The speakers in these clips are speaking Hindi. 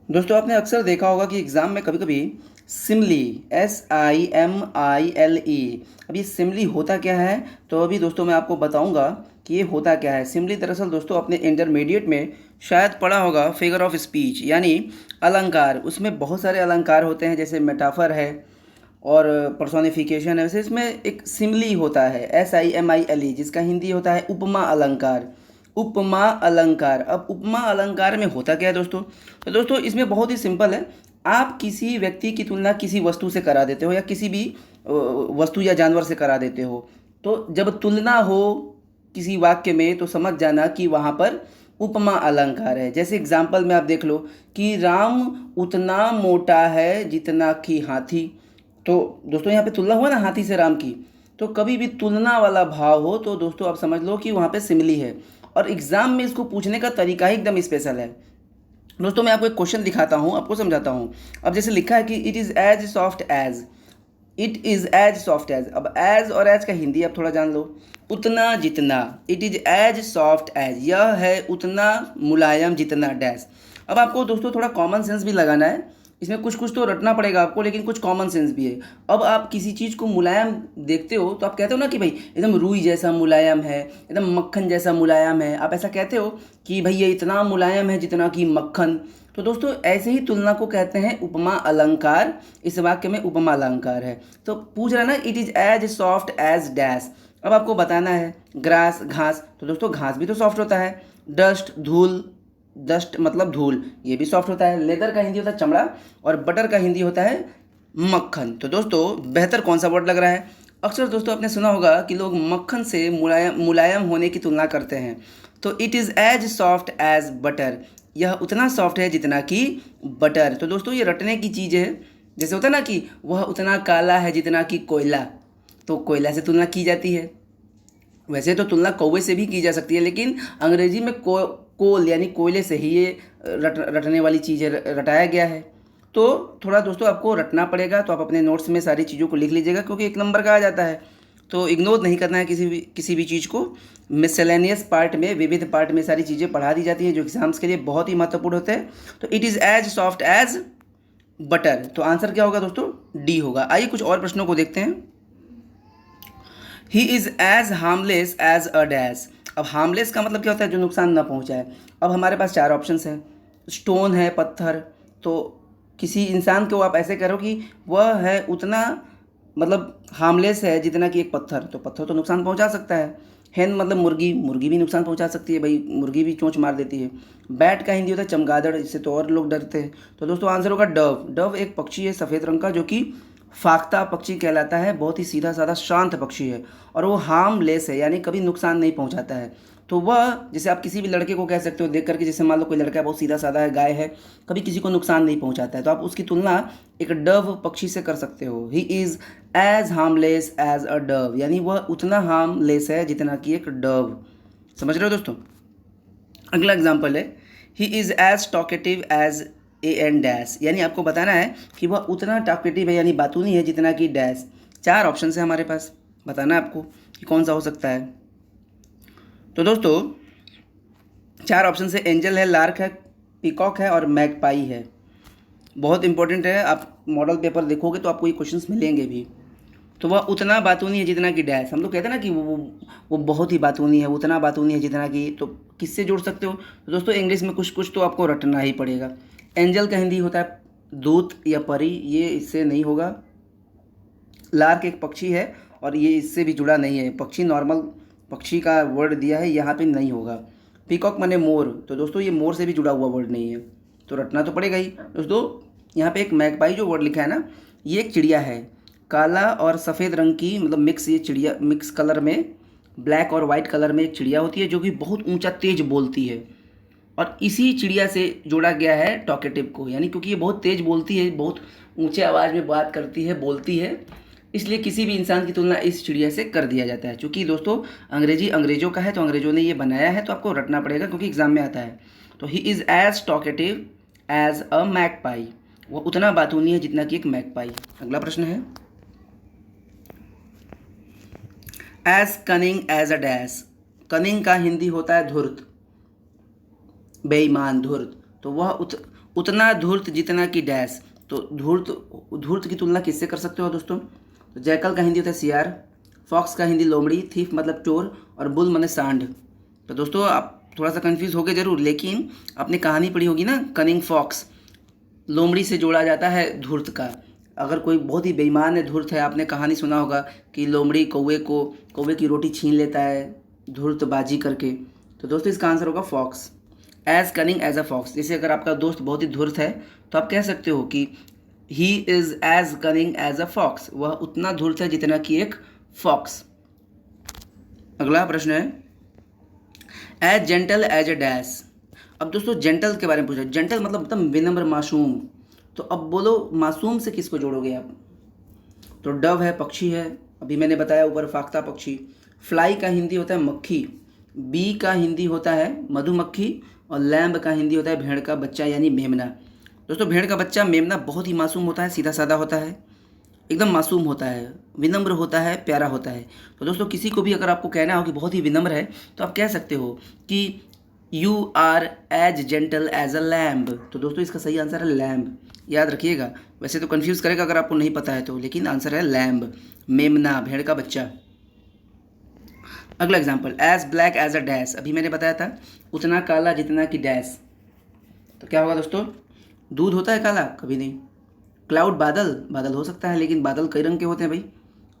दोस्तों आपने अक्सर देखा होगा कि एग्ज़ाम में कभी-कभी सिमली SIMILE अब ये सिमली होता क्या है? तो अभी दोस्तों मैं आपको बताऊंगा कि ये होता क्या है। सिमली दरअसल दोस्तों अपने इंटरमीडिएट में शायद पढ़ा होगा फिगर ऑफ स्पीच यानी अलंकार। उसमें बहुत सारे अलंकार होते हैं जैसे मेटाफर है और पर्सोनिफिकेशन है। वैसे इसमें एक सिमली होता है SIMILE जिसका हिंदी होता है उपमा अलंकार। उपमा अलंकार। अब उपमा अलंकार में होता क्या है दोस्तों? तो दोस्तों इसमें बहुत ही सिंपल है। आप किसी व्यक्ति की तुलना किसी वस्तु से करा देते हो या किसी भी वस्तु या जानवर से करा देते हो। तो जब तुलना हो किसी वाक्य में तो समझ जाना कि वहाँ पर उपमा अलंकार है। जैसे एग्जाम्पल में आप देख लो कि राम उतना मोटा है जितना कि हाथी। तो दोस्तों यहाँ पे तुलना हुआ ना हाथी से राम की। तो कभी भी तुलना वाला भाव हो तो दोस्तों आप समझ लो कि वहाँ पे सिमिली है। और एग्जाम में इसको पूछने का तरीका ही एकदम स्पेशल है। दोस्तों मैं आपको एक क्वेश्चन दिखाता हूँ, आपको समझाता हूँ। अब जैसे लिखा है कि it is as soft as. It is as soft as. अब एज और एज का हिंदी आप थोड़ा जान लो। उतना जितना। It is as soft as, यह है उतना मुलायम जितना डैश। अब आपको दोस्तों थोड़ा कॉमन सेंस भी लगाना है। इसमें कुछ कुछ तो रटना पड़ेगा आपको, लेकिन कुछ कॉमन सेंस भी है। अब आप किसी चीज़ को मुलायम देखते हो तो आप कहते हो ना कि भाई एकदम रुई जैसा मुलायम है, एकदम मक्खन जैसा मुलायम है। आप ऐसा कहते हो कि भाई ये इतना मुलायम है जितना कि मक्खन। तो दोस्तों ऐसे ही तुलना को कहते हैं उपमा अलंकार। इस वाक्य में उपमा अलंकार है। तो पूछ रहा है ना it is as soft as dash. अब आपको बताना है ग्रास घास। तो दोस्तों घास भी तो सॉफ्ट होता है। डस्ट धूल। डस्ट मतलब धूल, ये भी सॉफ्ट होता है। लेदर का हिंदी होता है चमड़ा और बटर का हिंदी होता है मक्खन। तो दोस्तों बेहतर कौन सा वर्ड लग रहा है? अक्सर दोस्तों आपने सुना होगा कि लोग मक्खन से मुलायम मुलायम होने की तुलना करते हैं। तो it is as soft as butter, यह उतना सॉफ्ट है जितना कि बटर। तो दोस्तों ये रटने की चीज़ है। जैसे होता है ना कि वह उतना काला है जितना कि कोयला। तो कोयला से तुलना की जाती है। वैसे तो तुलना कौवे से भी की जा सकती है, लेकिन अंग्रेजी में कोल यानी कोयले से ही ये रटने वाली चीज़ें रटाया गया है। तो थोड़ा दोस्तों आपको रटना पड़ेगा। तो आप अपने नोट्स में सारी चीज़ों को लिख लीजिएगा क्योंकि एक नंबर का आ जाता है। तो इग्नोर नहीं करना है किसी भी चीज़ को। मिसलेनियस पार्ट में, विविध पार्ट में सारी चीज़ें पढ़ा दी जाती हैं जो एग्जाम्स के लिए बहुत ही महत्वपूर्ण होते हैं। तो it is as soft as butter. तो आंसर क्या होगा दोस्तों? डी होगा। आइए कुछ और प्रश्नों को देखते हैं। He is as harmless as a dash. अब हार्मलेस का मतलब क्या होता है? जो नुकसान ना पहुंचाए। अब हमारे पास चार ऑप्शंस हैं। स्टोन है, पत्थर। तो किसी इंसान को आप ऐसे करो कि वह है उतना मतलब हार्मलेस है जितना कि एक पत्थर। तो पत्थर तो नुकसान पहुंचा सकता है। हैन मतलब मुर्गी, मुर्गी भी नुकसान पहुंचा सकती है भाई, मुर्गी भी चोंच मार देती है। बैट का हिंदी होता है चमगादड़, इससे तो और लोग डरते हैं। तो दोस्तों आंसर होगा डव। डव एक पक्षी है सफ़ेद रंग का जो कि फाख्ता पक्षी कहलाता है। बहुत ही सीधा साधा शांत पक्षी है और वो हार्मलेस है यानी कभी नुकसान नहीं पहुंचाता है। तो वह जैसे आप किसी भी लड़के को कह सकते हो देख करके, जैसे मान लो कोई लड़का है बहुत सीधा साधा है, गाय है, कभी किसी को नुकसान नहीं पहुंचाता है, तो आप उसकी तुलना एक डव पक्षी से कर सकते हो। He is as harmless as a dove, यानी वह उतना हार्मलेस है जितना कि एक डव। समझ रहे हो दोस्तों? अगला एग्जाम्पल है he is as talkative as a an dash, यानी आपको बताना है कि वह उतना टॉकेटिव है यानी बातूनी है जितना कि डैश। चार ऑप्शन है हमारे पास, बताना है आपको कि कौन सा हो सकता है। तो दोस्तों चार ऑप्शन से एंजल है, लार्क है, पीकॉक है और मैगपाई है। बहुत इंपॉर्टेंट है, आप मॉडल पेपर देखोगे तो आपको ये क्वेश्चंस मिलेंगे भी। तो वह उतना बातूनी है जितना कि डैश। हम लोग कहते हैं ना कि वो बहुत ही बातूनी है, उतना बातूनी है जितना कि। तो किससे जोड़ सकते हो? तो दोस्तों इंग्लिश में कुछ कुछ तो आपको रटना ही पड़ेगा। एंजल का हिंदी होता है दूत या परी, ये इससे नहीं होगा। लार्क एक पक्षी है और ये इससे भी जुड़ा नहीं है। पक्षी नॉर्मल पक्षी का वर्ड दिया है, यहाँ पे नहीं होगा। पीकॉक माने मोर, तो दोस्तों ये मोर से भी जुड़ा हुआ वर्ड नहीं है, तो रटना तो पड़ेगा ही। दोस्तों यहाँ पे एक मैगपाई जो वर्ड लिखा है ना, ये एक चिड़िया है, काला और सफ़ेद रंग की मतलब मिक्स। ये चिड़िया मिक्स कलर में, ब्लैक और वाइट कलर में एक चिड़िया होती है जो कि बहुत ऊंचा तेज बोलती है। और इसी चिड़िया से जोड़ा गया है टॉकेटिव को, यानी क्योंकि ये बहुत तेज बोलती है, बहुत ऊंचे आवाज़ में बात करती है, बोलती है, इसलिए किसी भी इंसान की तुलना इस चिड़िया से कर दिया जाता है। क्योंकि दोस्तों अंग्रेजी अंग्रेज़ों का है तो अंग्रेज़ों ने ये बनाया है, तो आपको रटना पड़ेगा क्योंकि एग्जाम में आता है। तो he is as talkative as a magpie, वो उतना बातूनी है जितना कि एक मैगपाई। अगला प्रश्न है as cunning as a dash. Cunning का हिंदी होता है धूर्त, बेईमान, धूर्त। तो वह उतना धूर्त जितना कि डैश। तो धूर्त धूर्त की तुलना किससे कर सकते हो दोस्तों? तो जैकल का हिंदी होता है सियार, फॉक्स का हिंदी लोमड़ी, थीफ मतलब चोर, और बुल माने सांड। तो दोस्तों आप थोड़ा सा कंफ्यूज हो गए जरूर, लेकिन आपने कहानी पढ़ी होगी ना, कनिंग फॉक्स, लोमड़ी से जोड़ा जाता है धूर्त का। अगर कोई बहुत ही बेईमान है, धूर्त है, आपने कहानी सुना होगा कि लोमड़ी कौवे की रोटी छीन लेता है धूर्तबाजी करके। तो दोस्तों इसका आंसर होगा fox. As cunning as a fox, जैसे अगर आपका दोस्त बहुत ही धूर्त है तो आप कह सकते हो कि he is as cunning as a fox, वह उतना धूर्त है जितना कि एक फॉक्स। अगला प्रश्न है as gentle as a dash. अब दोस्तों जेंटल के बारे में पूछा, जेंटल मतलब एकदम विनम्र मासूम। तो अब बोलो मासूम से किसको जोड़ोगे आप? तो डव है, पक्षी है, अभी मैंने बताया ऊपर फाख्ता पक्षी। फ्लाई का हिंदी होता है मक्खी, बी का हिंदी होता है मधुमक्खी, और लैम्ब का हिंदी होता है भेड़ का बच्चा यानी मेमना। दोस्तों भेड़ का बच्चा मेमना बहुत ही मासूम होता है, सीधा साधा होता है, एकदम मासूम होता है, विनम्र होता है, प्यारा होता है। तो दोस्तों किसी को भी अगर आपको कहना हो कि बहुत ही विनम्र है तो आप कह सकते हो कि you are as gentle as a lamb. तो दोस्तों इसका सही आंसर है लैम्ब, याद रखिएगा। वैसे तो कंफ्यूज करेगा अगर आपको नहीं पता है तो, लेकिन आंसर है लैम्ब, मेमना, भेड़ का बच्चा। अगला example, as black as a dash. अभी मैंने बताया था उतना काला जितना कि डैश। तो क्या होगा दोस्तों? दूध होता है काला? कभी नहीं। क्लाउड बादल, बादल हो सकता है, लेकिन बादल कई रंग के होते हैं भाई।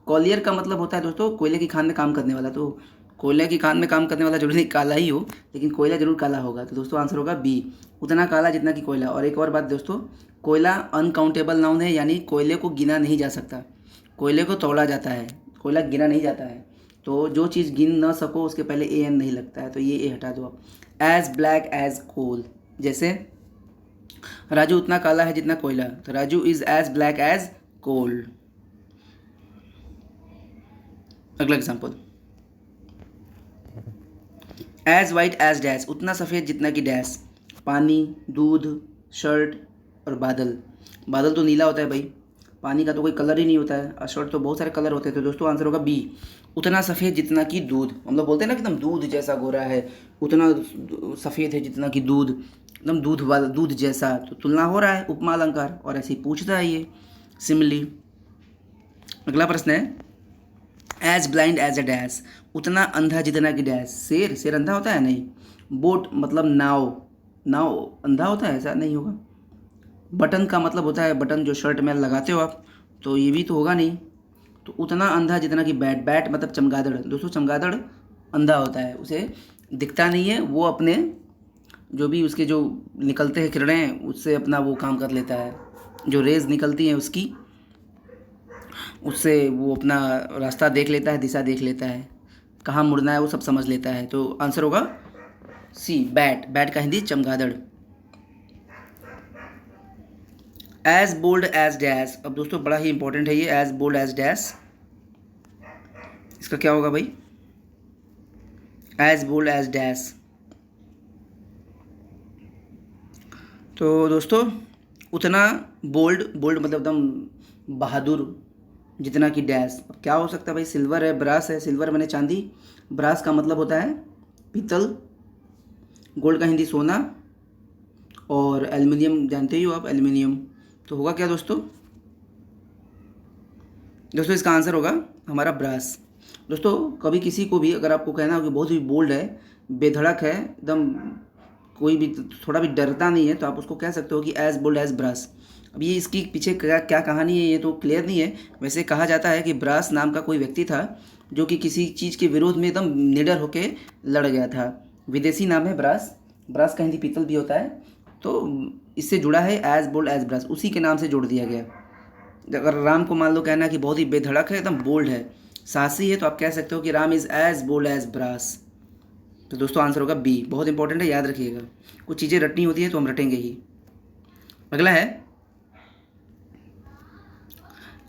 कॉलियर का मतलब होता है दोस्तों कोयले की खान में काम करने वाला। तो कोयले की खान में काम करने वाला जरूरी नहीं काला ही हो, लेकिन कोयला जरूर काला होगा। तो दोस्तों आंसर होगा बी, उतना काला जितना कि कोयला। और एक और बात दोस्तों, कोयला अनकाउंटेबल नाउन है, यानी कोयले को गिना नहीं जा सकता, कोयले को तोड़ा जाता है, कोयला गिना नहीं जाता है। तो जो चीज़ गिन ना सको उसके पहले ए एन नहीं लगता है, तो ये ए हटा दो आप। एज ब्लैक एज कोल, जैसे राजू उतना काला है जितना कोयला, तो Raju is as black as coal. अगला example, as white as dash, उतना सफ़ेद जितना कि डैश। पानी, दूध, शर्ट और बादल। बादल तो नीला होता है भाई, पानी का तो कोई कलर ही नहीं होता है, और शर्ट तो बहुत सारे कलर होते हैं। तो दोस्तों आंसर होगा बी, उतना सफ़ेद जितना कि दूध। हम लोग बोलते हैं ना कि एकदम दूध जैसा गोरा है, उतना सफ़ेद है जितना कि दूध, एकदम दूध वाला, दूध जैसा। तो तुलना हो रहा है, उपमा अलंकार, और ऐसे ही पूछता है ये सिमिली। अगला प्रश्न है as blind as a dash, उतना अंधा जितना कि डैश। शेर, शेर अंधा होता है? नहीं। बोट मतलब नाव, नाव अंधा होता है? ऐसा नहीं होगा। बटन का मतलब होता है बटन जो शर्ट में लगाते हो आप, तो ये भी तो होगा नहीं। तो उतना अंधा जितना कि बैट, बैट मतलब चमगादड़। दोस्तों चमगादड़ अंधा होता है, उसे दिखता नहीं है, वो अपने जो भी उसके जो निकलते हैं किरणें, उससे अपना वो काम कर लेता है, जो रेज निकलती हैं उसकी, उससे वो अपना रास्ता देख लेता है, दिशा देख लेता है, कहाँ मुड़ना है वो सब समझ लेता है। तो आंसर होगा सी, बैट, बैट का हिंदी चमगादड़। As bold as dash. अब दोस्तों बड़ा ही इंपॉर्टेंट है ये, एज बोल्ड एज डैश, इसका क्या होगा भाई? As bold as dash. तो दोस्तों उतना बोल्ड, बोल्ड मतलब एकदम बहादुर जितना कि डैश। अब क्या हो सकता है भाई? सिल्वर है, ब्रास है, सिल्वर मैंने चांदी, ब्रास का मतलब होता है पीतल, गोल्ड का हिंदी सोना, और एल्युमिनियम जानते ही हो आप, एल्युमिनियम। तो होगा क्या दोस्तों? दोस्तों इसका आंसर होगा हमारा ब्रास। दोस्तों कभी किसी को भी अगर आपको कहना हो कि बहुत ही बोल्ड है, बेधड़क है, एकदम कोई भी थोड़ा भी डरता नहीं है, तो आप उसको कह सकते हो कि एज बोल्ड एज ब्रास। अब ये इसकी पीछे क्या क्या कहानी है ये तो क्लियर नहीं है। वैसे कहा जाता है कि ब्रास नाम का कोई व्यक्ति था जो कि किसी चीज़ के विरोध में एकदम निडर होकर लड़ गया था। विदेशी नाम है ब्रास, ब्रास का हिंदी पीतल भी होता है। तो इससे जुड़ा है एज बोल्ड एज ब्रास, उसी के नाम से जोड़ दिया गया। अगर राम को मान लो कहना कि बहुत ही बेधड़क है, एकदम बोल्ड है, साहसी है, तो आप कह सकते हो कि Ram is as bold as brass. तो दोस्तों आंसर होगा बी, बहुत इंपॉर्टेंट है, याद रखिएगा। कुछ चीज़ें रटनी होती है तो हम रटेंगे ही। अगला है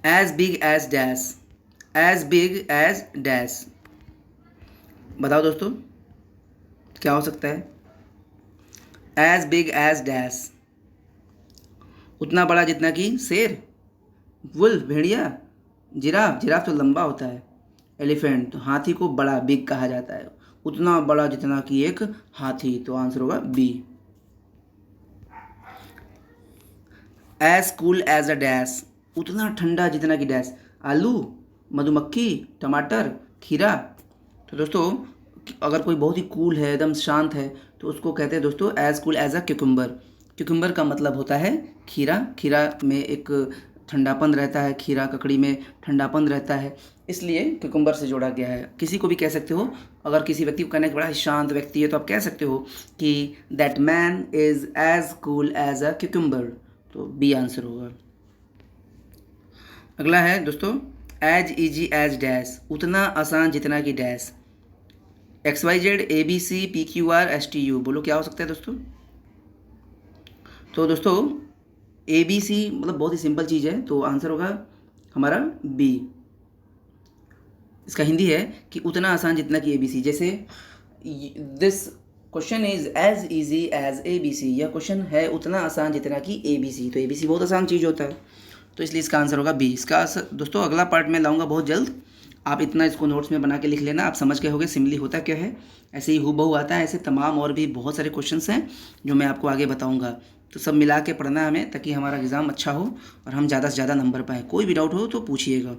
as big as dash, as big as dash. बताओ दोस्तों क्या हो सकता है? एज बिग एज डैश, उतना बड़ा जितना कि शेर, वुल्फ भेड़िया, जिराफ, जिराफ तो लंबा होता है, एलिफेंट, तो हाथी को बड़ा बिग कहा जाता है, उतना बड़ा जितना कि एक हाथी। तो आंसर होगा B. As cool as a dash, उतना ठंडा जितना कि डैश। आलू, मधुमक्खी, टमाटर, खीरा। तो दोस्तों अगर कोई बहुत ही कूल है, एकदम शांत है, तो उसको कहते हैं दोस्तों as cool as a cucumber. Cucumber का मतलब होता है खीरा। खीरा में एक ठंडापन रहता है, खीरा ककड़ी में ठंडापन रहता है, इसलिए क्यूकम्बर से जोड़ा गया है। किसी को भी कह सकते हो, अगर किसी व्यक्ति को कहना है कि बड़ा ही शांत व्यक्ति है, तो आप कह सकते हो कि that man is as cool as a cucumber. तो बी आंसर होगा। अगला है दोस्तों एज इजी एज डैश, उतना आसान जितना कि dash. XYZ ABC PQR STU, बोलो क्या हो सकता है दोस्तों। तो दोस्तों ABC मतलब बहुत ही सिंपल चीज़ है, तो आंसर होगा हमारा बी। इसका हिंदी है कि उतना आसान जितना कि ABC। जैसे this question is as easy as ABC, यह क्वेश्चन है उतना आसान जितना कि ABC। तो ABC बहुत आसान चीज़ होता है, तो इसलिए इसका आंसर होगा बी। इसका दोस्तों अगला पार्ट में लाऊंगा बहुत जल्द, आप इतना इसको नोट्स में बना के लिख लेना। आप समझ गए होंगे सिमिली होता क्या है। ऐसे ही हूबहू आता है, ऐसे तमाम और भी बहुत सारे क्वेश्चंस हैं जो मैं आपको आगे बताऊंगा। तो सब मिला के पढ़ना है हमें, ताकि हमारा एग्ज़ाम अच्छा हो और हम ज़्यादा से ज़्यादा नंबर पाएँ। कोई भी डाउट हो तो पूछिएगा।